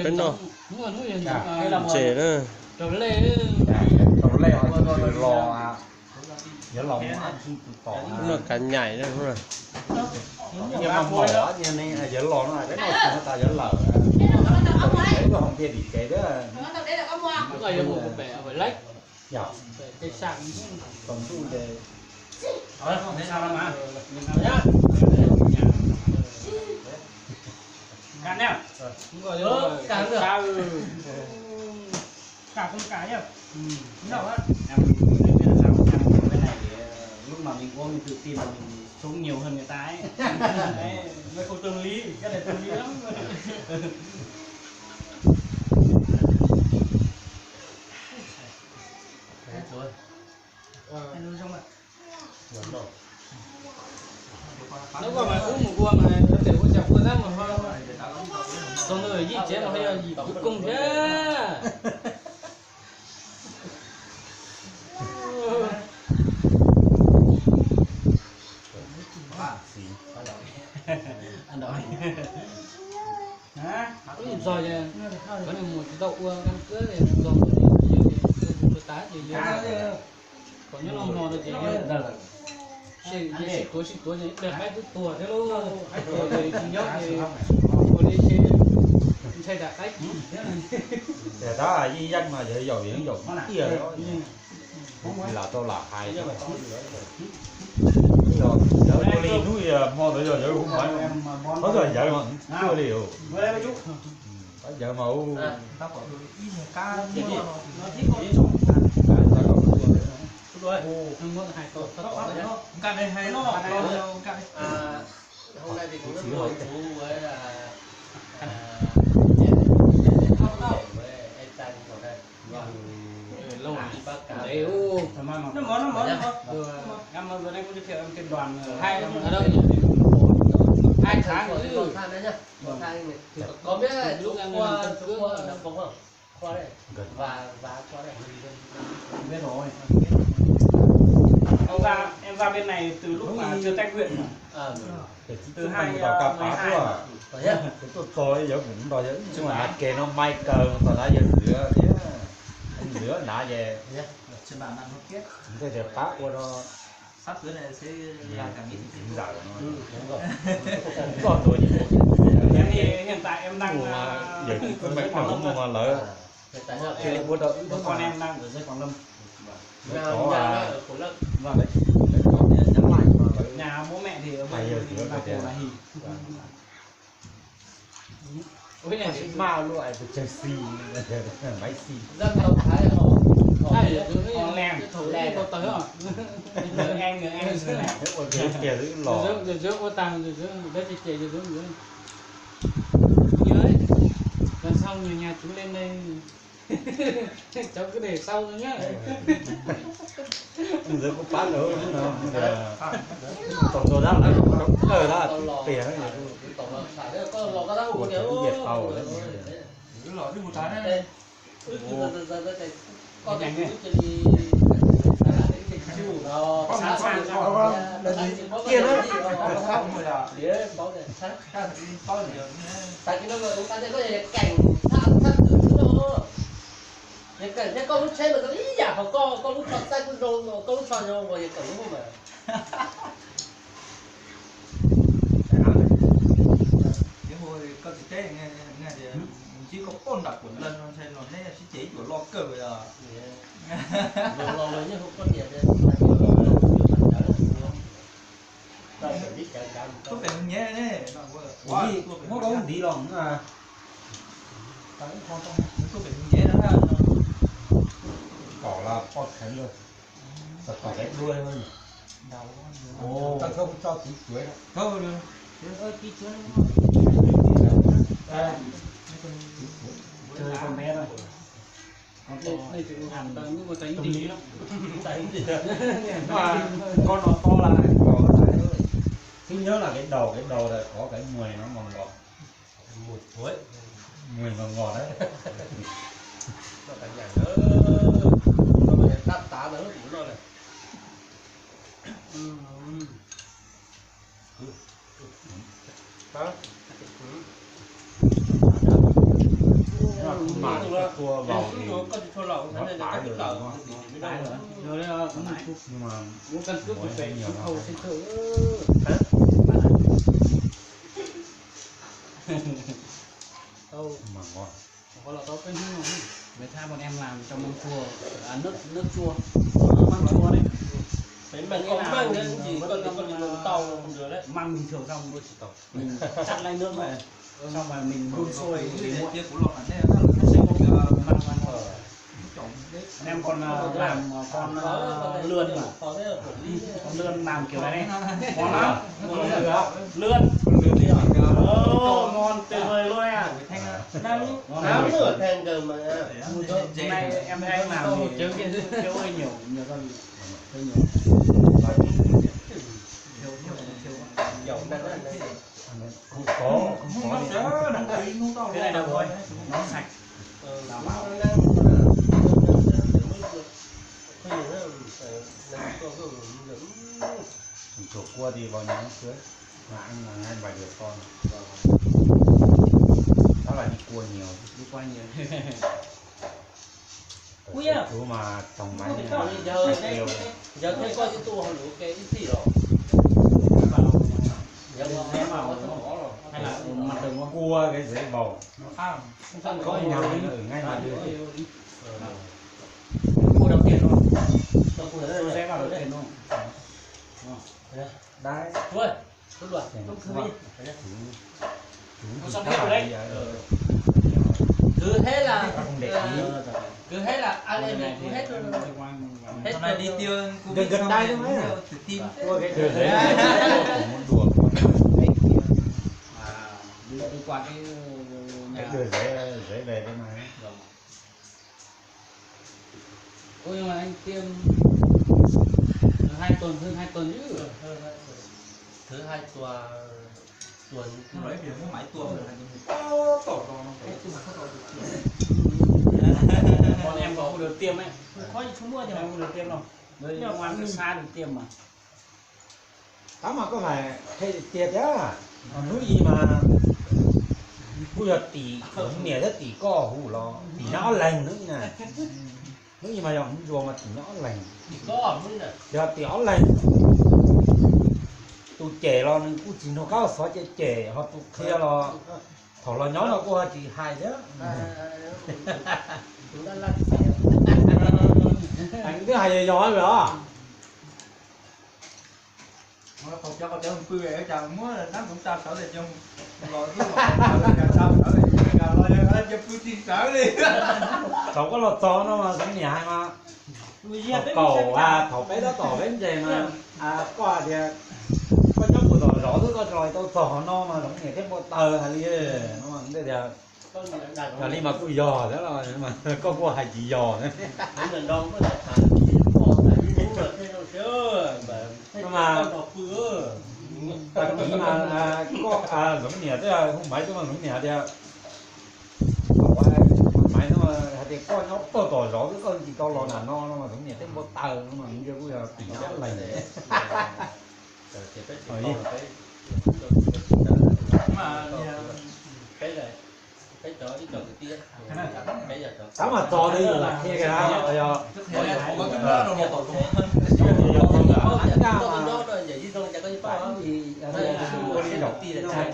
bên nó Dạ. chế nữa Trầu lê họ lò nhớ lò nó cả nhảy nữa rồi nhưng mà mỏ như này là nhớ lò nó là cái nó ta nhớ lờ cái nó không kia bị cái đó Rồi là một bẻ phải lách dạ cái sạc còn tu về không thấy sao đâu mà nhá cạn nhá rồi cạn được cả con cá nhá đâu á em biết là sao cái này lúc mà mình uống mình tự tin là mình sống nhiều hơn người ta ấy đấy mới không tương lý cái này tương lý lắm nếu mà uống một cua mà nó để có chọc cua lắm mà thôi xong rồi gì chế mà hay gì cuối cùng thế ăn đói hả rồi nha có này một đậu ăn cứa thì rồi tôi tái thì có những ông mò được gì xịt tối này đẹp cái tua thế luôn cái tua thì nhóc thì còn đi xe đặt cách để đó là di dân mà giờ giàu biển giàu kia đó là tôi là hai rồi tôi đi núi mò tới giờ không phải có rồi giờ mà chưa liều bây giờ màu rồi hai tổ cạn đây hay nó hôm nay thì cũng rất vui chú với là em Tân vào đây lâu đi bắt cá đều nó món em vừa nay cũng giới thiệu em trên đoàn hai ở đâu 2 tháng rồi tháng đấy nhá có biết là lúc em qua Tân Phước là không qua đây và qua đây biết rồi em ra bên này từ lúc mà chưa tách huyện từ 2 cặp phá quá tôi giờ cũng đòi chứ nhưng mà kề nó may cờ còn lại giờ rửa nã về trên bàn ăn hết cái đẹp phá qua đó sắp tới này sẽ làm cả mỹ giờ còn rồi em thì hiện tại em đang giờ cái mấy thằng cũng mà lỡ khi mua đậu con em đang ở dưới Quảng Lâm có vâng nhà bố mẹ thì ở bên Bà Cổ Là Hì cái này cái mao loại của Chelsea máy xì dân đầu thái họ lèn có tới rồi người em kìa giữ lò rồi ô tàng rồi đấy chị chạy rồi dưới lần sau nhiều nhà chú lên đây cháu cứ để sau thôi nhá giờ có phát nữa tổng số đó là đó tiền có lò cá rau kiểu lò cái một tháng đấy con này đi có sáng sáng kia nữa tại cái nó uống cá có thể cảnh thang thử nó những cái con lúc xem mà ý giả của con lúc chọn tay con rô con lúc chọn nhau vào những cảnh không mà cái hồi con chỉ thế nghe thì chỉ có con đặc của lần thôi nó nên chỉ chỉ của lo cờ bây giờ lo lớn nhưng không có tiền đấy không phải nhé đấy không có gì lòng à không phải nhé nữa ha cỏ là con khánh rồi cỏ ép đuôi thôi ồ ta không cho tí chuối đâu không được tí chuối chơi con bé thôi đây thì hẳn nhưng mà tránh tí lắm tránh gì mà con nó to là có cái cứ nhớ là cái đầu là có cái mùi nó ngọt ngọt một chuối mùi ngọt ngọt đấy nó cả nhà nữa nó phải tắt tá nữa cũng rồi này đó mà tua vào thì có thua lậu nó tải được lậu đúng mới đau rồi đấy cũng nhưng mà muốn căn cước của về nhiều khâu sinh thử đâu mà ngon có là có cái người ta bọn em làm trong măng chua nước chua măng chua đấy mình không mang đến gì con tàu không được đấy. măng bình thường xong mình chặt lại nước này xong rồi mình đun sôi cái thì kia của lon này nó sẽ một măng anh em còn làm con lươn mà con lươn làm kiểu này ngon lắm lươn ngon tuyệt vời luôn à Nắm nửa thành gần mà. hôm nay em thấy anh làm thì thiếu hơi nhiều hơn hơi nhiều Dầu đang ăn đây. không có cái này đâu rồi nó sạch đảm bảo chỗ cua thì vào nhà cưới mà ăn là ngay vài đứa con đó là đi cua nhiều đi qua nhiều chú mà trồng máy Giờ thấy coi cái tua hồi cái gì rồi. Giờ xem vào hay là mặt đường nó cua cái dễ bầu không có nhà nó ở ngay ngoài đường mua đồng tiền luôn sẽ vào đồng tiền luôn đấy thôi tốt rồi chúng xong hết rồi đấy cứ thế là không để ý cứ hết là anh em cứ hết rồi hôm nay đi tiêu gần đây thôi mấy tự tin cua cái đường đấy muốn đùa đi qua cái cái đường dễ về cái này ôi nhưng mà anh tiêm 2 tuần hơn 2 tuần chứ thứ hai tuần nói thì muốn mãi tuần tổ bọn em có được tiêm ấy không mua thì em không được tiêm đâu nhưng mà ngoài cái xa được tiêm mà đó mà có phải hay tiệt á núi gì mà bây giờ tỷ ở nhà rất tỷ co hủ lo tỷ nó lành nữa này nếu như mà dòng ruộng mà tỷ nó lành có ẩm nữa nè giờ tỷ nó lành tụ trẻ lo nên cũng chỉ nó cao sáu trẻ họ tụ kia lo thỏ lo nhóm nó qua chỉ hai đó chúng ta làm anh cứ hai giỏi rồi đó nó không cho con chơi không ở chồng muốn là nó cũng tao sợ để trong rồi cứ sao sợ để rồi cho cứ tin sợ đi cháu có lọt chó nó mà giống nhà hai mà cầu thỏ bé đó tỏ bên gì mà qua thì có nhóc của tỏi rõ thứ có rồi tao tỏ nó mà giống như cái bộ tờ hay gì nó mà đây là đi mà cứ giò đó rồi mà có qua hai chỉ giò nữa mình đông có lại thằng nhưng mà chỉ mà có giống nhà tức là không phải tức là giống nhà thì máy nó mà thì con nó to to rõ cái con chỉ to lò là nó mà giống nhà cái bộ tờ nó mà như bây giờ tỉnh rất lành mà cái này cái chỗ đi trồng cái tia cái giờ trồng sao mà to đi là kia kìa rồi có cái đó rồi tổ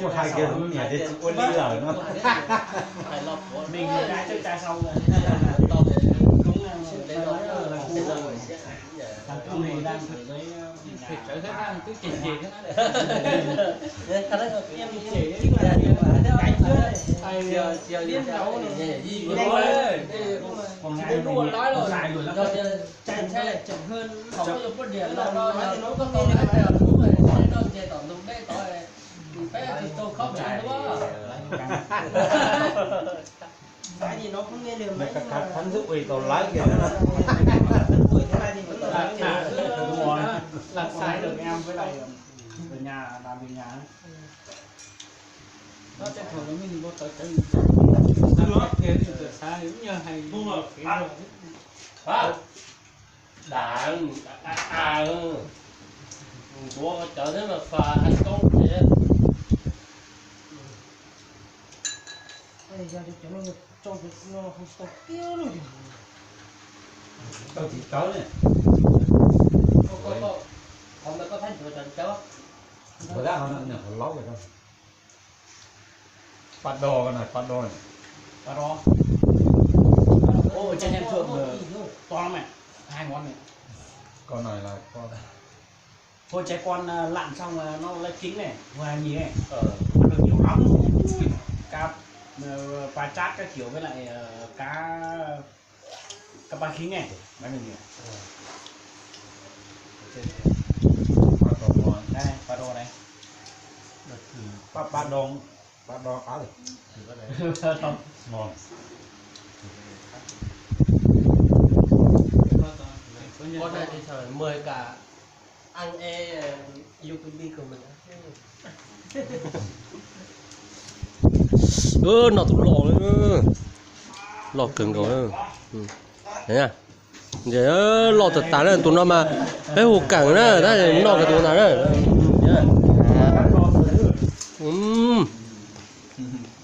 cho hai kia đúng nhà thì quân đi lời nó mình đã chơi ta xong rồi thằng này đang phải lấy phải trở thế nào cứ chỉnh gì thế này em chỉ là cái ai biết đâu gì còn ngày đua nói rồi chạy xe chậm hơn không có dùng con điện là nó có nghe được cái đúng rồi nó chơi tổng đúng đấy tội bé thì tôi không chạy đúng không cái gì nó không nghe được mấy thánh giúp ủy tổ lái kìa làm sai được em với lại về nhà làm về nhà nó sẽ thường nó mình có tới cái tiền từ xa giống như hay đạn của chợ thế mà phà thành công thì Đây giờ thì nó cho nó không stop kia rồi. Tao chỉ cháu này. Ông đã có thấy tụi trận cháu. Bữa ra nó lóc rồi đâu. Phát đồ cái này, phát đồ này. Và đó. Ô trên em thượng to lắm mẹ. 2 ngón này. Con này là con. Thôi trái con lặn xong là nó lấy kính này, ngoài nhìn này. Ăn được nhiều lắm. Cá pa chát các kiểu với lại cá pa khính này. Bán được nhiều. Phát đồ ngon. Đây, pa đồ này. Phát đồ cá rồi. Ngon. Con này thì trời mời cả anh YouTube của mình. Nó tụt lò nữa, lò cứng rồi, thế à, vậy lò thật tán là tụi nó mà cái hồ cảng đó, đấy nó cái tụi nó đấy,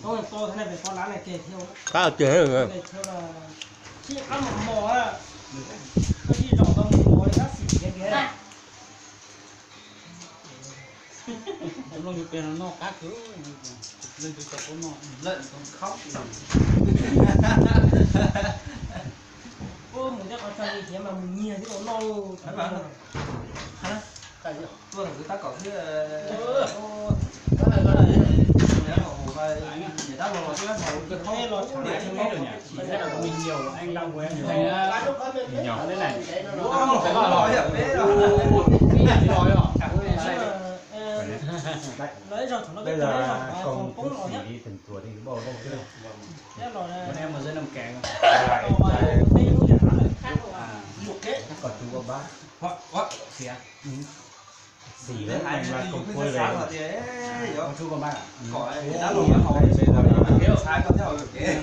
Tôi thế này về con lá này kề theo. khá là chế rồi, Theo là chỉ ăn một mỏ á, có gì đỏ tao một mỏ thì nó xỉ cái kia. Nó như kia nó cá cứ lên từ tập nó lợn còn khóc. ô mình đã có cho gì thế mà mình nhìn thấy nó lo Hả? Cái gì? Vâng, người ta có cái thế lo chẳng để cho rồi nhỉ. Chỉ thế là mình nhiều anh Long của em thành Nhỏ. thế này. phải gọi nói à, bé rồi. Lấy rồi nó Bây giờ còn cũng chỉ từng tuổi thì bầu đâu chứ. thế rồi Bọn em ở dưới nằm kẹt Còn chú có bác. What? xìa. Xỉ đấy anh là không quên rồi. Còn chú còn bác à? Khỏi Đã đã luôn luôn hỏi bây giờ là sai con theo được cái.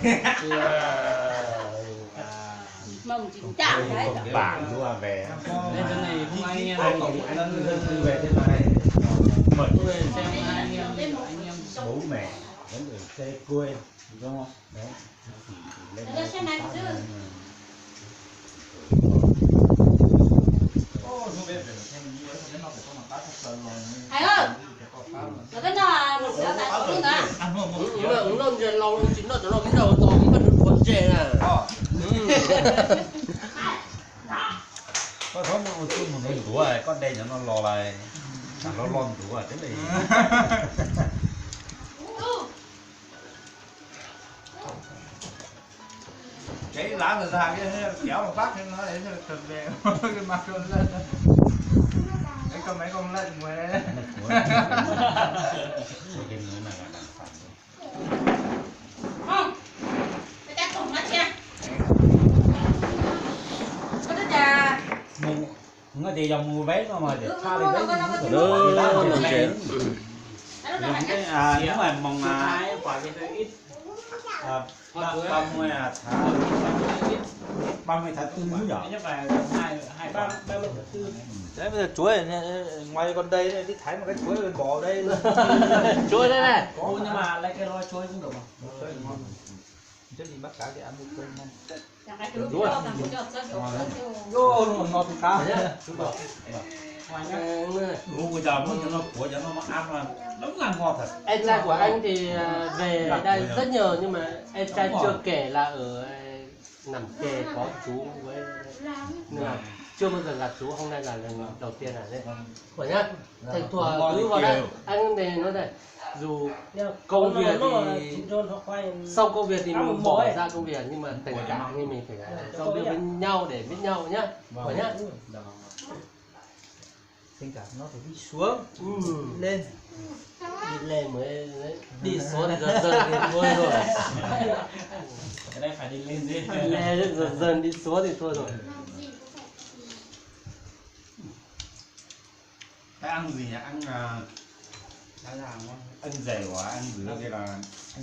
mông chín chạm đấy. bảng chú à về. Lên trên này không ai nghe Còn này. một lần Thư về thế này. Mời Tôi xem anh em bố mẹ vẫn ở xe quê đúng không? đấy. Lên Nó xe này chứ. Thầy ơi, nó cái nào một sữa tại chỗ luôn à? nó giờ lâu chín nó cái đầu to cũng phải được quần chè nè, có một chút một người đủ rồi con đây nó lò lại nó lon đủ rồi thế này cái lá người ta cái kéo một phát cho nó để thực về cái mặt luôn lên. Mấy con lợn ngoài đây. cái người này là làm phản Không, cái chắc không mất nha. Có đứa già. nó thì dòng mua vé mà để tha đi vé nếu mà mong Hai quả cái hơi ít. 30 tháng 4 nhỏ Nhất là hai ba mươi tháng 4. Đấy bây giờ chuối ngoài con đây này, đi thái một cái chuối lên bò đây luôn. chuối đây này, Ô, nhưng mà lấy cái roi chuối cũng được mà. Chuối ngon. Chứ gì bắt cá thì ăn một cơm ngon. Chẳng phải cứ lúc đó càng có cho Vô nó ngọt cá. Ngoài nhá. bây giờ muốn cho nó của cho nó ăn mà đúng là ngon thật em trai của anh thì về đây rất nhiều nhưng mà em trai chưa kể là ở nằm kề có chú với nên là chưa bao giờ gặp chú, hôm nay là lần đầu tiên là đấy. Của nhá, thầy thùa cứ vào đây, anh này nói này, dù công việc thì sau công việc thì mình bỏ ra công việc nhưng mà tình cảm thì mình phải giao lưu với nhau để biết nhau nhá, của nhá. Tình cảm nó phải đi xuống, lên. Đi lên mới đi xuống thì dần dần thì thôi rồi. Cái đây phải đi lên đi. Lên dần dần đi xuống thì thôi rồi. cái ăn gì nhỉ ăn ăn dày quá ăn rửa cái là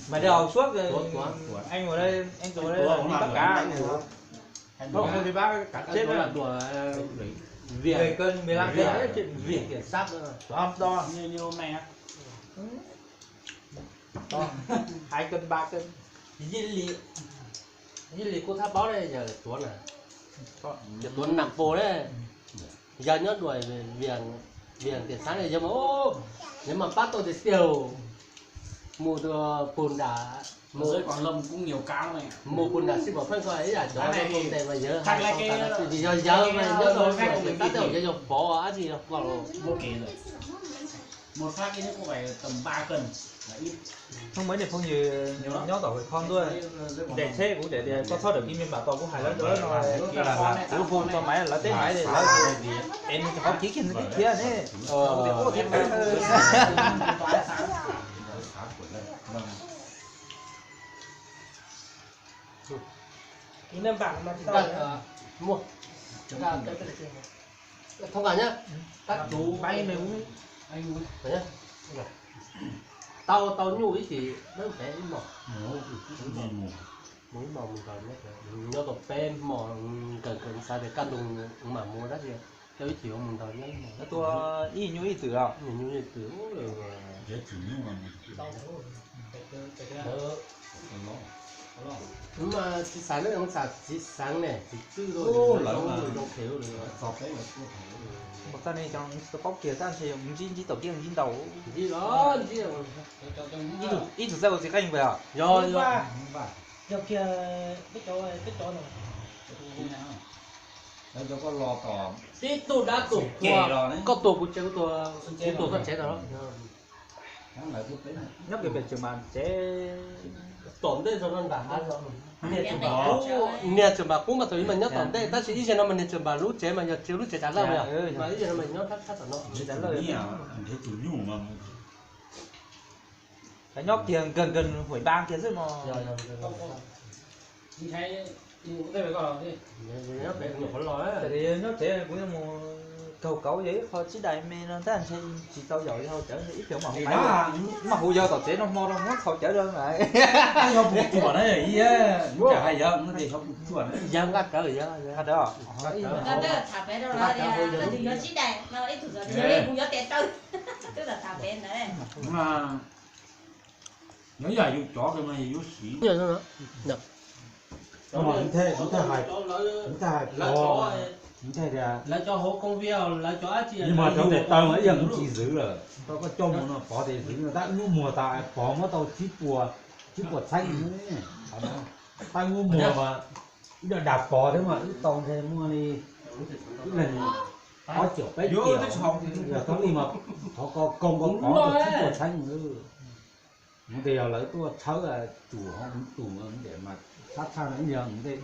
Mà đèo suốt rồi. Quá. Anh ngồi đây, anh ngồi đây đi bắt cá. Không đi bắt cá chết Đó là rồi. đùa 10 việc cân, 15 việc cân. ấy, chuyện việc kiểm soát nữa. Âm to. Như hôm nay á. To. 2 cân, 3 cân. Dĩ lì cô tháp báo đây giờ tuấn à giờ tuấn nằm bồ đấy giờ nhớ đuổi về viện tiền sáng này giờ mà ô nếu mà bắt tôi thì tiêu mua từ bùn đá mà dưới quảng lâm cũng nhiều cao này mua bùn đá xin bỏ phân coi ấy là cho nó không thể mà nhớ thằng này thì giờ mà nhớ rồi phải bắt đầu giờ bỏ á gì đâu vào vô kể rồi một phát cái nước có phải tầm 3 cân là ít không mấy này không như nhớ tỏi con thôi để xe cũng để có thoát được cái miếng bảo tỏi cũng hay lắm nữa rồi lúc phun cho máy là tế máy thì em không chỉ khi cái kia đấy để có thêm Ini bang mà chúng ta mua chúng ta thông cảm nhá các chú bay này cũng anh nhá tao nhủ thì nó phải mỏ mỗi mỏ mình còn nó còn pem mỏ cần sao để căn đùng mà mua đất gì cho ít chiều mình còn nhá tôi y như y tử à mình như tử nhưng mà chỉ sáng nữa không chỉ sáng này chỉ tư thôi không thiếu được một tay này trong bóc kia ta thì chỉ đầu tiên chín đầu gì đó gì ít từ sau thì các anh về à rồi giờ kia biết chỗ này Đấy cho có lò tỏ tí tôi đã tủ có tủ của chế của tủ có chế đó Nó lại chút đấy nhóc cái việc trường màn chế tổn đây rồi nó đã rồi nè trường bà cũng mà tôi mà nhớ tổn đây ta chỉ đi chơi nó mình trường bà lú chế mà giờ chiếu lú chế trả lời à mà đi chơi nó mình nhớ thắt nó trả lời thế chủ nhu mà cái nhóc tiền gần hồi bang kia rất mà đi thấy đây phải gọi là gì nhớ bé nhỏ con lói thì nhóc thế cũng là một cầu cấu vậy thôi chỉ đại mê nó ta sẽ chỉ tao giỏi thôi chở ít kiểu mà không phải mà hù dao tao chế nó mo đâu muốn thôi chở đơn lại không buộc chuột đấy gì á chả hay giờ nó thì không chuột đấy giờ ngắt trở rồi giờ thật đó Đó là thả bé đâu là thì nó chỉ này nó ít thủ rồi thì nó cũng có tiền đâu tức là thả bé đấy mà nó giờ dùng chó cái này dùng xí nhiều nữa nhập nhưng mà chúng ta hay chúng ta là lấy cho hố công viên lấy cho chị nhưng mà trong để tao ấy giờ cũng chỉ giữ rồi tao có trông nó bỏ để giữ người ta cũng mùa tại bỏ nó tao chỉ bùa xanh nữa tao mua mùa mà giờ đạp cò thế mà ít tông thế mua đi cái lần có kiểu cái kiểu giờ có đi mà có công có chỉ bùa xanh nữa những điều lấy tôi cháu là chủ không chủ để mà sát sao nó nhờ những cái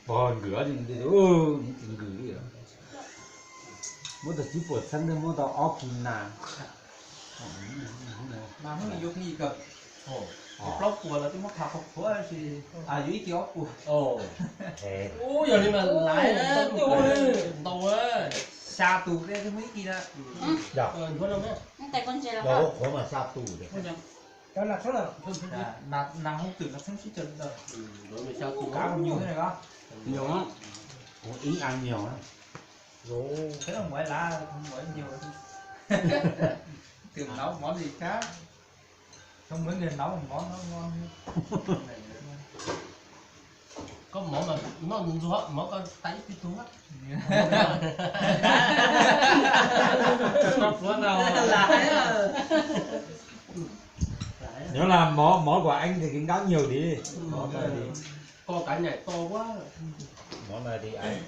bòn rửa thì những gửi rồi mỗi đợt chỉ bột xanh nên mỗi đợt óc kìm nà mà không dùng gì cả lóc của là tôi mất học của thì dưới cái óc của ôi giờ đi mà lại tàu ấy xa tù đây cái mấy kia đó còn có đâu nữa tại con chơi là đâu có mà xa tù được đó là số là nàng không tưởng là sống chỉ chân rồi rồi mình sao tù cá còn nhiều thế này đó nhiều lắm ý ăn nhiều lắm rồi cái đó mỗi lá không mỗi nhiều tìm nấu món gì khác không mấy người nấu một món nó ngon có món mà nó rõ món con tay cái túi nếu làm món của anh thì kính đáo nhiều đi có cái nhảy to quá món này thì anh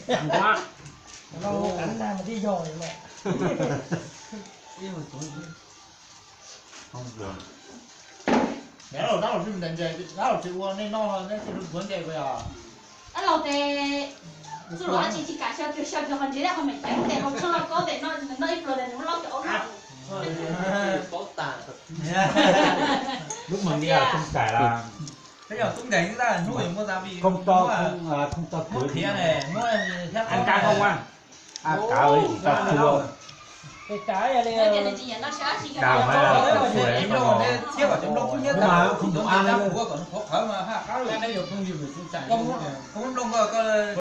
ăn quá nó cắn ra mà đi rồi mẹ không được nếu là đó là phim đánh chơi đó là chịu nên no nên chịu được vấn đề bây giờ đó là để dù là chỉ cả sao cho con chế là không phải cái để không cho nó có để nó ít rồi để nó lót chỗ nào có tà lúc mà đi là không phải là thế giờ cũng đánh ra là nuôi mua gia vị không to không to mua thía này mua ăn cá không ăn cá ấy chỉ cá chua cái trái này cái này chỉ nhận nó sát chỉ đào hay là em đâu để thiết ở trong đông nhất mà không đủ ăn của còn khó mà ha cá rồi đây được không nhiều về chạy không đông có